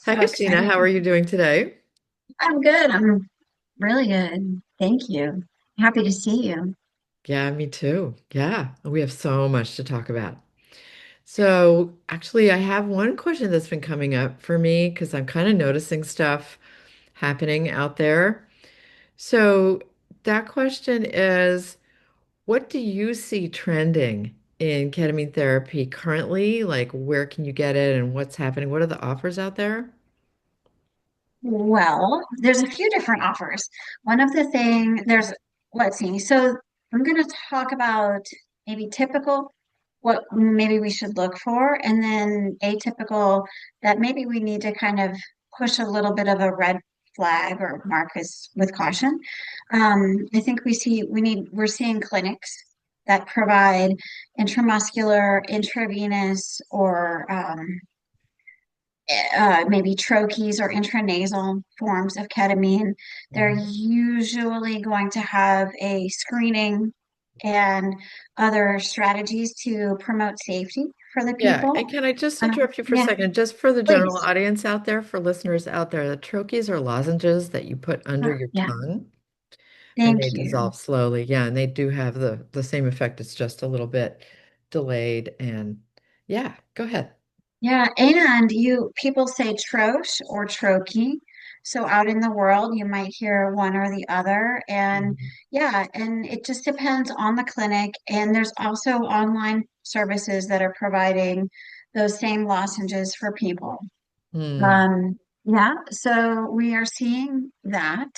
Hi, So Christina. How excited. are you doing today? I'm good. I'm really good. Thank you. Happy to see you. Yeah, me too. Yeah, we have so much to talk about. So, actually, I have one question that's been coming up for me because I'm kind of noticing stuff happening out there. So, that question is, what do you see trending in ketamine therapy currently? Like, where can you get it and what's happening? What are the offers out there? Well, there's a few different offers. One of the thing there's let's see. So I'm going to talk about maybe typical, what maybe we should look for, and then atypical that maybe we need to kind of push a little bit of a red flag or mark as with caution. I think we're seeing clinics that provide intramuscular, intravenous, or maybe troches or intranasal forms of ketamine. They're Mhm. usually going to have a screening and other strategies to promote safety for the Yeah, people. and can I just interrupt you for a Yeah, second? Just for the general please. audience out there, for listeners out there, the troches are lozenges that you put under your Yeah, tongue and they thank you. dissolve slowly. Yeah, and they do have the same effect. It's just a little bit delayed. And yeah, go ahead. Yeah, and you people say troche or troche. So out in the world, you might hear one or the other. And Mhm. yeah, and it just depends on the clinic. And there's also online services that are providing those same lozenges for people. Hmm. Um, yeah, so we are seeing that.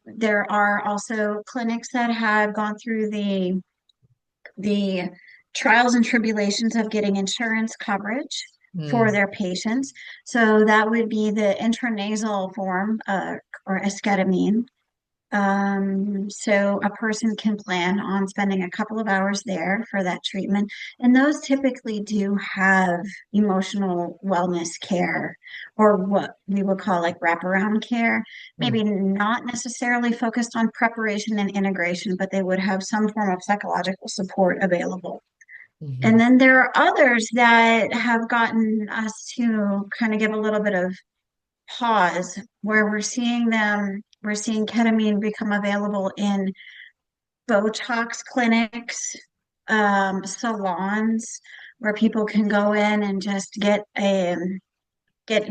There are also clinics that have gone through the trials and tribulations of getting insurance coverage for Hmm. their patients. So that would be the intranasal form or esketamine. So a person can plan on spending a couple of hours there for that treatment. And those typically do have emotional wellness care or what we would call like wraparound care. Hmm. Maybe not necessarily focused on preparation and integration, but they would have some form of psychological support available. And Hmm. then there are others that have gotten us to kind of give a little bit of pause where we're seeing ketamine become available in Botox clinics, salons, where people can go in and just get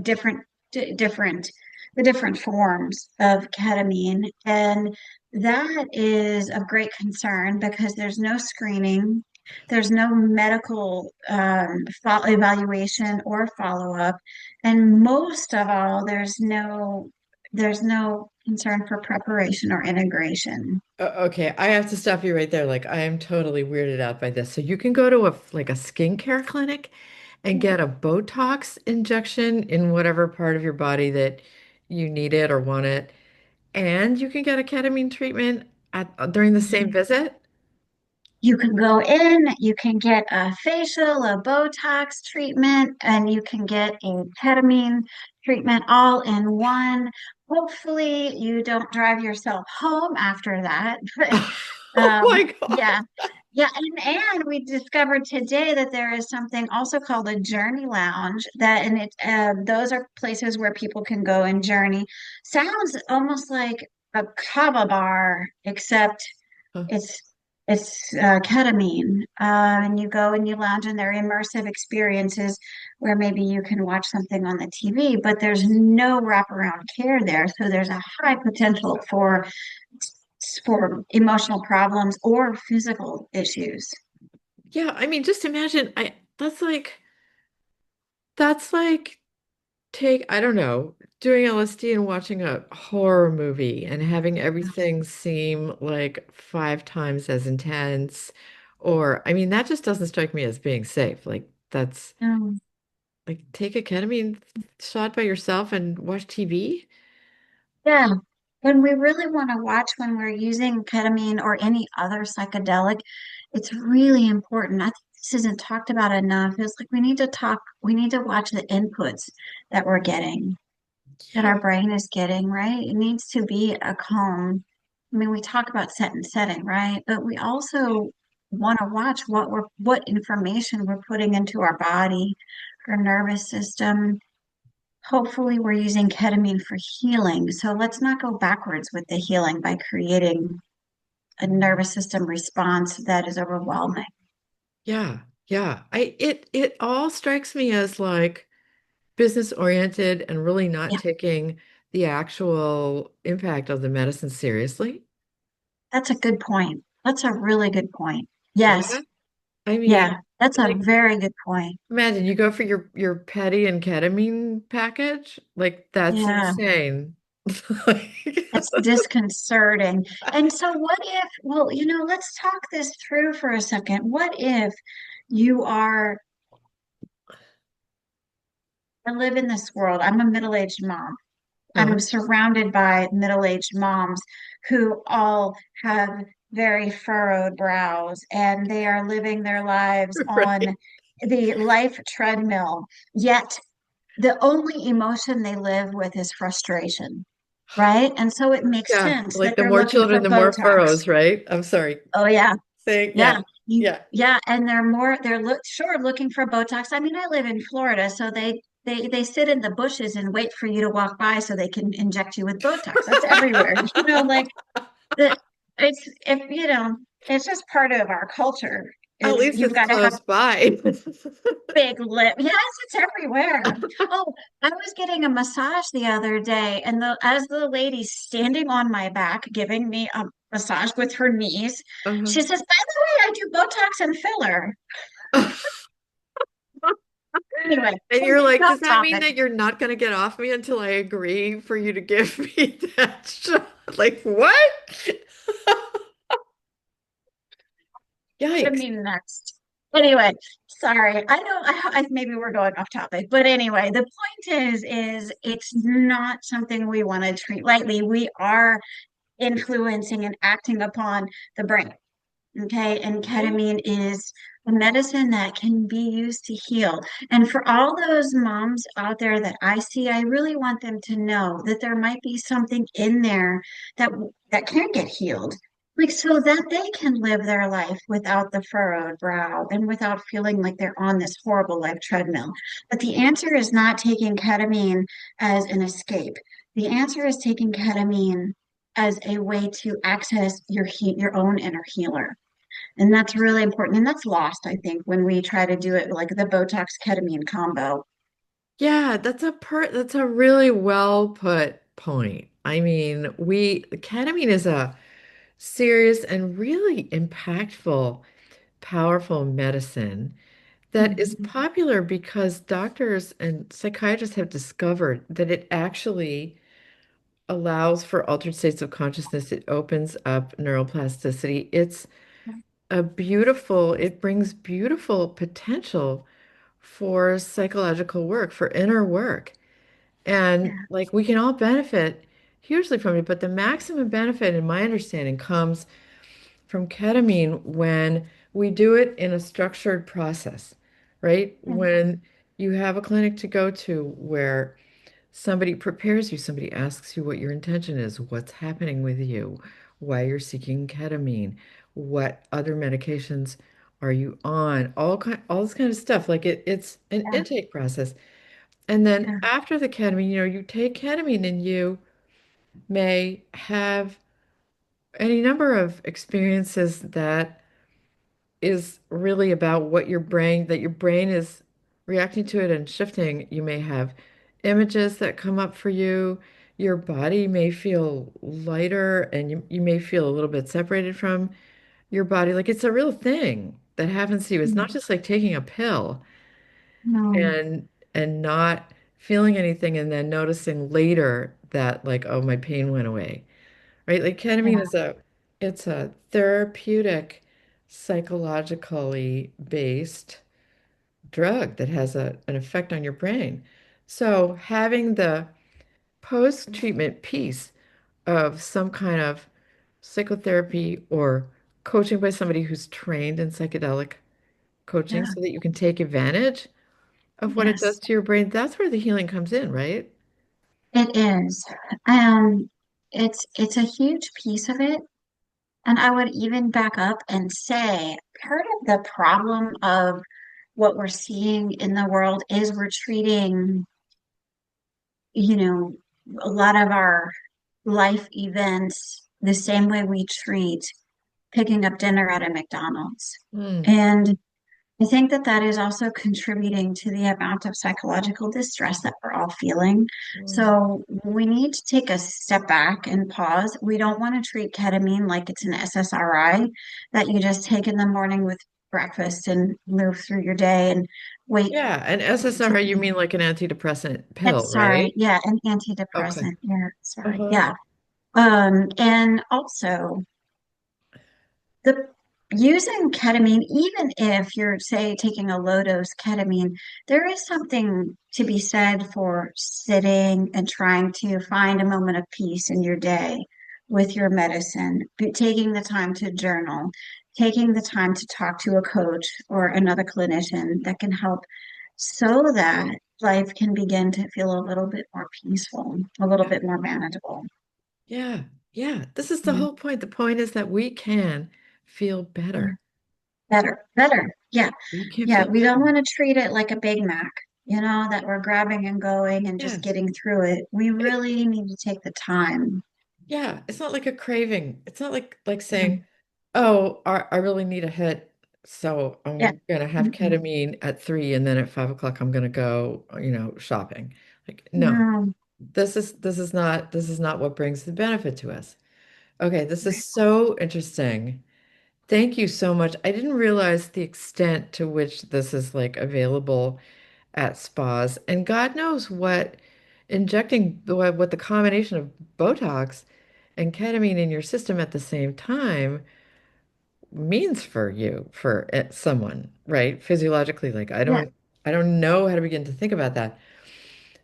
different the different forms of ketamine. And that is of great concern because there's no screening, there's no medical evaluation or follow-up, and most of all, there's no concern for preparation or integration. Okay, I have to stop you right there. Like, I am totally weirded out by this. So you can go to a skincare clinic and get a Botox injection in whatever part of your body that you need it or want it. And you can get a ketamine treatment during the same visit. You can go in, you can get a facial, a Botox treatment, and you can get a ketamine treatment all in one. Hopefully, you don't drive yourself home after that. But Oh my God. yeah, yeah. And we discovered today that there is something also called a journey lounge those are places where people can go and journey. Sounds almost like a kava bar, except Huh. it's ketamine, and you go and you lounge in their immersive experiences where maybe you can watch something on the TV, but there's no wraparound care there, so there's a high potential for emotional problems or physical issues. Yeah, I mean, just imagine that's like I don't know, doing LSD and watching a horror movie and having everything seem like 5 times as intense. Or, I mean, that just doesn't strike me as being safe. Like, that's Um, like take a ketamine shot by yourself and watch TV. yeah, when we really want to watch when we're using ketamine or any other psychedelic, it's really important. I think this isn't talked about enough. It's like we need to watch the inputs that we're getting, that Yeah. our brain is getting, right? It needs to be a calm. I mean, we talk about set and setting, right? But we also want to watch what information we're putting into our body, our nervous system. hopefully we're using ketamine for healing. So let's not go backwards with the healing by creating a nervous system response that is overwhelming. Yeah, yeah. It all strikes me as like business oriented and really not Yeah, taking the actual impact of the medicine seriously. that's a good point. That's a really good point. Yeah. Yes. I mean, Yeah, that's a like very good point. imagine you go for your petty and ketamine package. Like that's Yeah, insane. it's disconcerting. And so, what if, well, let's talk this through for a second. What if you are, I live in this world, I'm a middle-aged mom, and Uh, I'm surrounded by middle-aged moms who all have very furrowed brows and they are living their lives right. on the life treadmill. Yet the only emotion they live with is frustration, right? And so it makes Yeah, sense like that the they're more looking children, for the more Botox. furrows, right? I'm sorry. Oh yeah, Saying, yeah, yeah. You yeah. yeah, and they're sure looking for Botox. I mean, I live in Florida, so they sit in the bushes and wait for you to walk by so they can inject you with Botox. That's everywhere. Like the it's if it's just part of our culture. At Is least you've it's got to have close by. big lip. Yes, it's everywhere. Oh, I was getting a massage the other day, and as the lady's standing on my back giving me a massage with her knees, Uh-huh. she says, "By the way, I do Botox and filler." Anyway, And you're like, off does that mean topic. that you're not going to get off me until I agree for you to give me that shot? Like, what? I Yikes. mean, next. Anyway, sorry. I know maybe we're going off topic, but anyway, the point is it's not something we want to treat lightly. We are influencing and acting upon the brain. Okay, and Yeah. ketamine is a medicine that can be used to heal. And for all those moms out there that I see, I really want them to know that there might be something in there that can get healed. Like so that they can live their life without the furrowed brow and without feeling like they're on this horrible life treadmill. But the answer is not taking ketamine as an escape. The answer is taking ketamine as a way to access your own inner healer. And that's really important. And that's lost, I think, when we try to do it like the Botox ketamine combo. Yeah, that's a really well put point. I mean, ketamine is a serious and really impactful, powerful medicine that is Mhm. popular because doctors and psychiatrists have discovered that it actually allows for altered states of consciousness. It opens up neuroplasticity. It brings beautiful potential for psychological work, for inner work. And Yeah, like we can all benefit hugely from it, but the maximum benefit, in my understanding, comes from ketamine when we do it in a structured process, right? yeah, When you have a clinic to go to where somebody prepares you, somebody asks you what your intention is, what's happening with you, why you're seeking ketamine, what other medications are you on, all this kind of stuff. Like it's an yeah, intake process. And then yeah, after the ketamine, you take ketamine and you may have any number of experiences that is really about that your brain is reacting to it and shifting. You may have images that come up for you. Your body may feel lighter and you may feel a little bit separated from your body. Like it's a real thing that happens to you. It's not mm, just like taking a pill no, and not feeling anything and then noticing later that like, oh, my pain went away. Right? Like ketamine yeah, is it's a therapeutic, psychologically based drug that has an effect on your brain. So having the post-treatment piece of some kind of psychotherapy or coaching by somebody who's trained in psychedelic coaching yeah, so that you can take advantage of what it does yes, to your brain, that's where the healing comes in, right? it is. Um, it's a huge piece of it. And I would even back up and say part of the problem of what we're seeing in the world is we're treating you know, a lot of our life events the same way we treat picking up dinner at a McDonald's. Mm, And I think that that is also contributing to the amount of psychological distress that we're all feeling. mm. So we need to take a step back and pause. We don't want to treat ketamine like it's an SSRI that you just take in the morning with breakfast and move through your day and wait Yeah, and to SSRI, you be, mean like an antidepressant pill, sorry, right? yeah, an Okay. antidepressant. Yeah, sorry. Uh-huh. Yeah. And also the using ketamine, even if you're, say, taking a low dose ketamine, there is something to be said for sitting and trying to find a moment of peace in your day with your medicine, taking the time to journal, taking the time to talk to a coach or another clinician that can help so that life can begin to feel a little bit more peaceful, a little Yeah. bit more manageable. Yeah. Yeah. This is the Yeah. whole point. The point is that we can feel Yeah. better. Better, better. Yeah. We can Yeah, feel we don't better. want to treat it like a Big Mac, that we're grabbing and going and just Yeah. getting through it. We And really need to take the time. yeah, it's not like a craving. It's not like saying, Mm. "Oh, I really need a hit, so Yeah. I'm gonna have Mm-mm. ketamine at 3, and then at 5 o'clock I'm gonna go, shopping." Like, no, No. this is not what brings the benefit to us. Okay, this is so interesting. Thank you so much. I didn't realize the extent to which this is like available at spas, and God knows what injecting what the combination of Botox and ketamine in your system at the same time means for you, for someone, right? Physiologically, like Yeah. I don't know how to begin to think about that.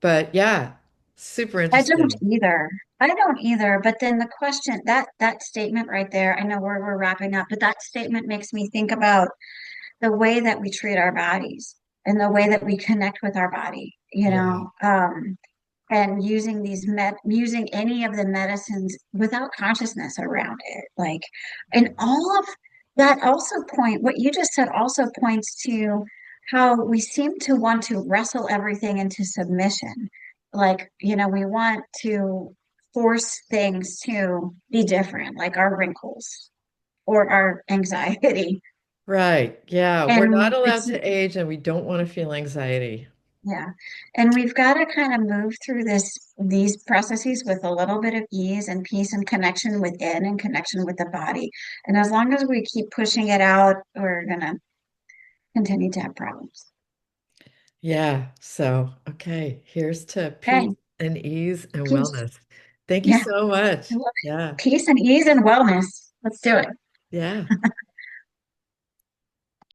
But yeah, super I don't interesting. either. I don't either. But then the question, that statement right there, I know we're wrapping up, but that statement makes me think about the way that we treat our bodies and the way that we connect with our body, Yeah. and using any of the medicines without consciousness around it, like, and Yeah. all of that also what you just said also points to how we seem to want to wrestle everything into submission, like, we want to force things to be different, like our wrinkles or our anxiety. Right. Yeah. We're not And allowed it's to age and we don't want to feel anxiety. Yeah. And we've got to kind of move through these processes with a little bit of ease and peace and connection within and connection with the body. And as long as we keep pushing it out, we're gonna continue to have problems. Yeah. So, okay. Here's to peace Okay. and ease and Peace. wellness. Thank you Yeah. so much. Yeah. Peace and ease and wellness. Let's do it. Yeah.